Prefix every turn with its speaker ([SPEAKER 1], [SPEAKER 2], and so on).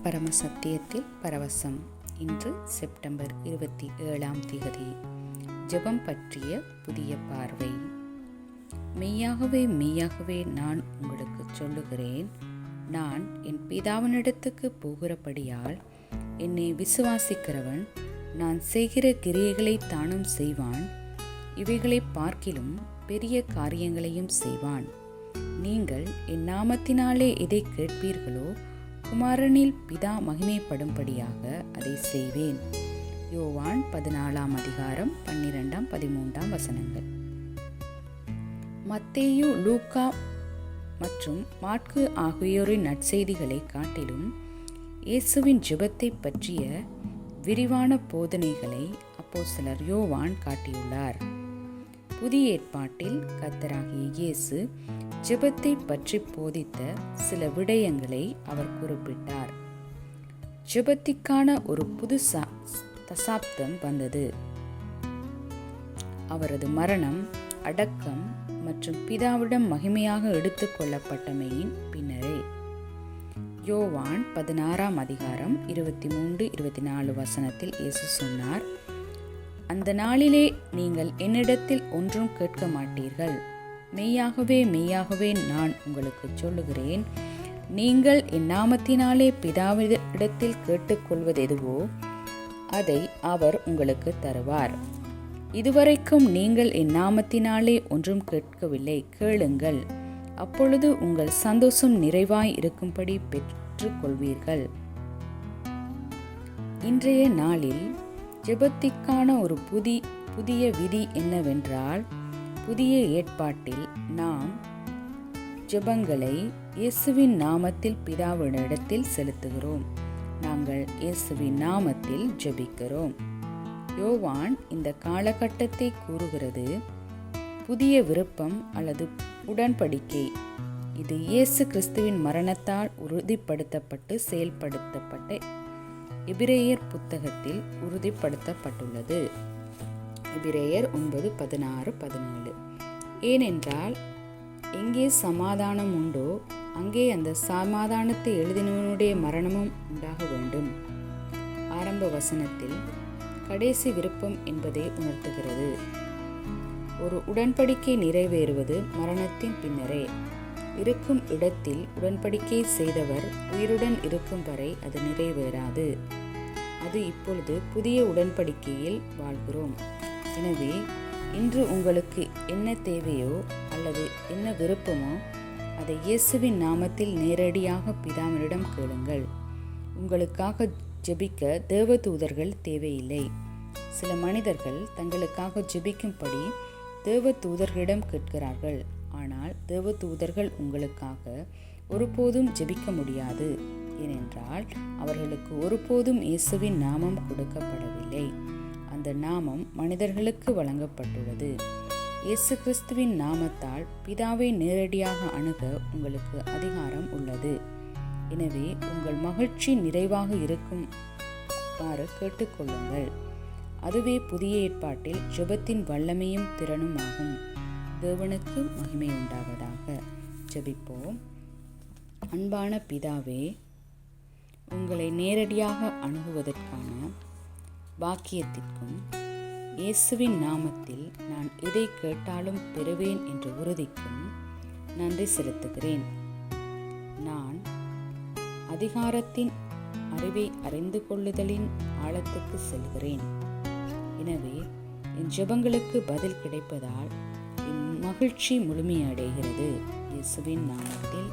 [SPEAKER 1] பரமசத்தியத்தில் பரவசம். இன்று செப்டம்பர் 27 ஜெபம் பற்றிய புதிய பார்வை. மெய்யாகவே மெய்யாகவே நான் உங்களுக்கு சொல்லுகிறேன், நான் என் பிதாவினிடத்துக்கு போகிறபடியால் என்னை விசுவாசிக்கிறவன் நான் செய்கிற கிரியைகளை தானும் செய்வான், இவைகளை பார்க்கிலும் பெரிய காரியங்களையும் செய்வான். நீங்கள் என் நாமத்தினாலே எதை கேட்பீர்களோ குமாரனில் பிதா மகிமைப்படும்படியாக அதை செய்வேன். யோவான் 14:12-13 மத்தேயு, லூக்கா மற்றும் மாற்கு ஆகியோரின் நற்செய்திகளை காட்டிலும் இயேசுவின் ஜெபத்தை பற்றிய விரிவான போதனைகளை அப்போஸ்தலர் யோவான் காட்டியுள்ளார். புதிய ஏற்பாட்டில் கர்த்தராகிய இயேசு ஜெபத்தை பற்றி போதித்த சில விடயங்களை அவர் குறிப்பிட்டார். ஜெபத்திற்கான ஒரு புது தசாப்தம் வந்தது. அவரது மரணம், அடக்கம் மற்றும் பிதாவிடம் மகிமையாக எடுத்துக் கொள்ளப்பட்டமையின் பின்னரே. யோவான் 16:23-24 இயேசு சொன்னார், அந்த நாளிலே நீங்கள் என்னிடத்தில் ஒன்றும் கேட்க மாட்டீர்கள். மெய்யாகவே மெய்யாகவே நான் உங்களுக்கு சொல்லுகிறேன், நீங்கள் என் நாமத்தினாலே பிதாவிடத்தில் கேட்டுக்கொள்வது எதுவோ அதை அவர் உங்களுக்கு தருவார். இதுவரைக்கும் நீங்கள் என் நாமத்தினாலே ஒன்றும் கேட்கவில்லை, கேளுங்கள், அப்பொழுது உங்கள் சந்தோஷம் நிறைவாய் இருக்கும்படி பெற்றுக் கொள்வீர்கள். இன்றைய நாளில் ஜெபத்திற்கான ஒரு புதிய விதி என்னவென்றால், புதிய ஏற்பாட்டில் நாம் ஜெபங்களை இயேசுவின் நாமத்தில் பிதாவினிடத்தில் செலுத்துகிறோம். நாங்கள் இயேசுவின் நாமத்தில் ஜெபிக்கிறோம். யோவான் இந்த காலகட்டத்தை கூறுகிறது புதிய விருப்பம் அல்லது உடன்படிக்கை. இது இயேசு கிறிஸ்துவின் மரணத்தால் உறுதிப்படுத்தப்பட்டு செயல்படுத்தப்பட்ட எபிரேயர் புத்தகத்தில் உறுதிப்படுத்தப்பட்டுள்ளது. எபிரேயர் 9:16-17. ஏனென்றால் எங்கே சமாதானம் உண்டோ அங்கே அந்த சமாதானத்தை எழுதினவனுடைய மரணமும் உண்டாக வேண்டும். ஆரம்ப வசனத்தில் கடைசி விருப்பம் என்பதை உணர்த்துகிறது. ஒரு உடன்படிக்கை நிறைவேறுவது மரணத்தின் பின்னரே. இருக்கும் இடத்தில் உடன்படிக்கை செய்தவர் உயிருடன் இருக்கும் வரை அது நிறைவேறாது. அது இப்பொழுது புதிய உடன்படிக்கையில் வாழ்கிறோம். எனவே இன்று உங்களுக்கு என்ன தேவையோ அல்லது என்ன விருப்பமோ அதை இயேசுவின் நாமத்தில் நேரடியாக பிதாவினிடம் கேளுங்கள். உங்களுக்காக ஜெபிக்க தேவதூதர்கள் தேவையில்லை. சில மனிதர்கள் தங்களுக்காக ஜெபிக்கும்படி தேவதூதர்களிடம் கேட்கிறார்கள். ஆனால் தேவதூதர்கள் உங்களுக்காக ஒருபோதும் ஜெபிக்க முடியாது. ஏனென்றால் அவர்களுக்கு ஒருபோதும் இயேசுவின் நாமம் கொடுக்கப்படவில்லை. அந்த நாமம் மனிதர்களுக்கு வழங்கப்பட்டுள்ளது. இயேசு கிறிஸ்துவின் நாமத்தால் பிதாவை நேரடியாக அணுக உங்களுக்கு அதிகாரம் உள்ளது. எனவே உங்கள் மகிழ்ச்சி நிறைவாக இருக்குமாறு கேட்டுக்கொள்ளுங்கள். அதுவே புதிய ஏற்பாட்டில் ஜெபத்தின் வல்லமையும் திறனும் ஆகும். தேவனுக்கு மகிமை உண்டாவதாக. ஜெபிப்போம். அன்பான பிதாவே, உங்களை நேரடியாக அணுகுவதற்கான பாக்கியத்திற்கும் இயேசுவின் நாமத்தில் நான் எதை கேட்டாலும் பெறுவேன் என்ற உறுதிக்கும் நன்றி செலுத்துகிறேன். நான் அதிகாரத்தின் அறிவை அறிந்து கொள்ளுதலின் ஆழத்துக்கு செல்கிறேன். எனவே என் ஜெபங்களுக்கு பதில் கிடைப்பதால் என் மகிழ்ச்சி முழுமையடைகிறது. இயேசுவின் நாமத்தில்